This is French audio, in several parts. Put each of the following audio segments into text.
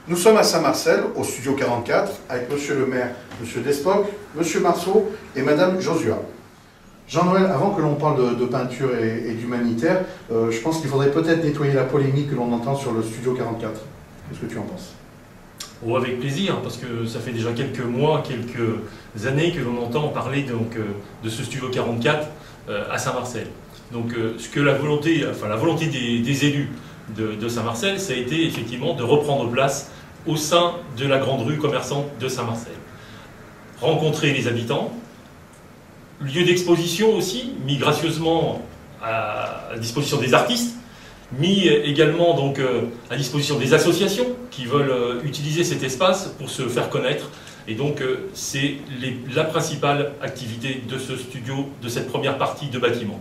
Nous sommes à Saint-Marcel, au studio 44, avec Monsieur le maire, Monsieur Despoc, Monsieur Marceau et Madame Josua. Jean-Noël, avant que l'on parle de peinture et d'humanitaire, je pense qu'il faudrait peut-être nettoyer la polémique que l'on entend sur le studio 44. Qu'est-ce que tu en penses? Oh, avec plaisir, parce que ça fait déjà quelques mois, quelques années que l'on entend parler donc, de ce studio 44 à Saint-Marcel. Donc ce que la volonté des élus de Saint-Marcel, ça a été effectivement de reprendre place au sein de la grande rue commerçante de Saint-Marcel. Rencontrer les habitants, lieu d'exposition aussi, mis gracieusement à disposition des artistes, mis également donc à disposition des associations qui veulent utiliser cet espace pour se faire connaître. Et donc c'est la principale activité de ce studio, de cette première partie de bâtiment.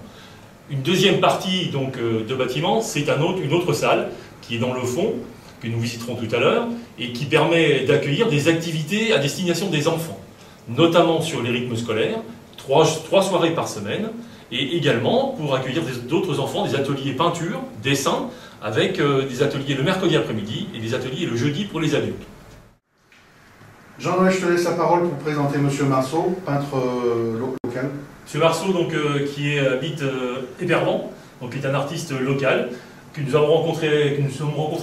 Une deuxième partie donc, de bâtiment, c'est une autre salle qui est dans le fond, que nous visiterons tout à l'heure, et qui permet d'accueillir des activités à destination des enfants, notamment sur les rythmes scolaires, trois soirées par semaine, et également pour accueillir d'autres enfants, des ateliers peinture, dessin, avec des ateliers le mercredi après-midi et des ateliers le jeudi pour les adultes. Jean-Noël, je te laisse la parole pour présenter Monsieur Marceau, peintre local. Monsieur Marceau, donc, qui habite Épervan, donc qui est un artiste local, que nous avons rencontré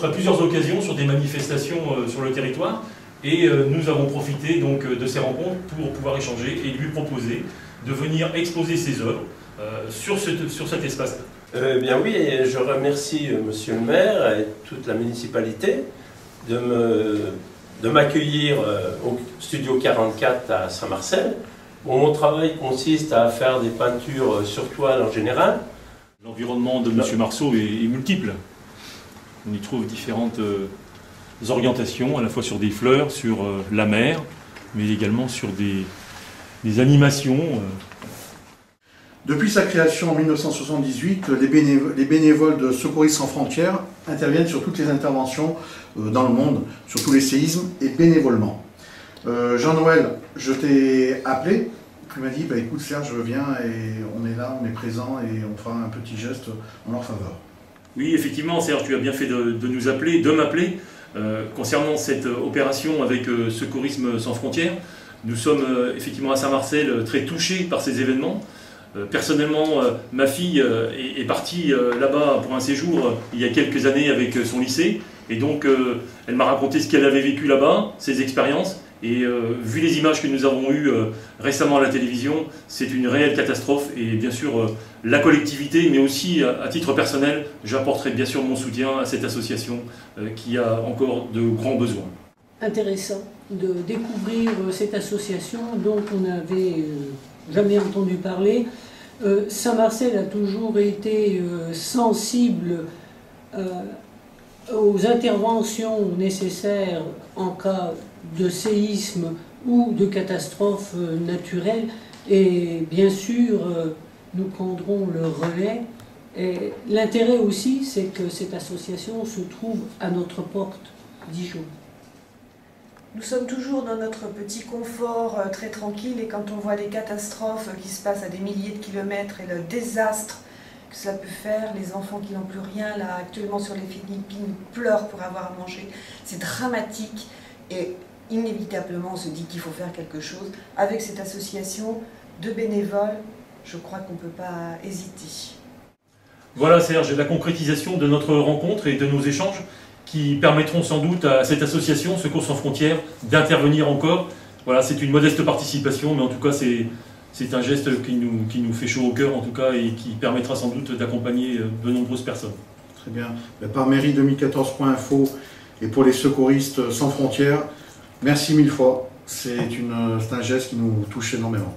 à plusieurs occasions sur des manifestations sur le territoire, et nous avons profité donc de ces rencontres pour pouvoir échanger et lui proposer de venir exposer ses œuvres sur cet espace. Bien oui, et je remercie Monsieur le maire et toute la municipalité de m'accueillir au studio 44 à Saint-Marcel. Bon, mon travail consiste à faire des peintures sur toile en général. L'environnement de M. Marceau est multiple. On y trouve différentes orientations, à la fois sur des fleurs, sur la mer, mais également sur des animations. Depuis sa création en 1978, les bénévoles de Secouristes sans frontières interviennent sur toutes les interventions dans le monde, sur tous les séismes et bénévolement. Jean-Noël, je t'ai appelé, tu m'as dit, bah, écoute Serge, je viens et on est là, on est présent et on fera un petit geste en leur faveur. Oui, effectivement, Serge, tu as bien fait de nous appeler, de m'appeler. Concernant cette opération avec Secourisme sans frontières, nous sommes effectivement à Saint-Marcel très touchés par ces événements. Personnellement, ma fille est partie là-bas pour un séjour il y a quelques années avec son lycée, et donc elle m'a raconté ce qu'elle avait vécu là-bas, ses expériences, et vu les images que nous avons eues récemment à la télévision, c'est une réelle catastrophe, et bien sûr la collectivité, mais aussi à titre personnel, j'apporterai bien sûr mon soutien à cette association qui a encore de grands besoins. Intéressant de découvrir cette association dont on n'avait jamais entendu parler. Saint-Marcel a toujours été sensible aux interventions nécessaires en cas de séisme ou de catastrophe naturelle, et bien sûr nous prendrons le relais. L'intérêt aussi, c'est que cette association se trouve à notre porte, Dijon. Nous sommes toujours dans notre petit confort très tranquille, et quand on voit des catastrophes qui se passent à des milliers de kilomètres et le désastre que cela peut faire, les enfants qui n'ont plus rien, là actuellement sur les Philippines, pleurent pour avoir à manger, c'est dramatique, et inévitablement on se dit qu'il faut faire quelque chose. Avec cette association de bénévoles, je crois qu'on ne peut pas hésiter. Voilà Serge, la concrétisation de notre rencontre et de nos échanges qui permettront sans doute à cette association, Secours sans frontières, d'intervenir encore. Voilà, c'est une modeste participation, mais en tout cas c'est un geste qui nous fait chaud au cœur en tout cas, et qui permettra sans doute d'accompagner de nombreuses personnes. Très bien. Par mairie2014.info et pour les secouristes sans frontières, merci mille fois. C'est un geste qui nous touche énormément.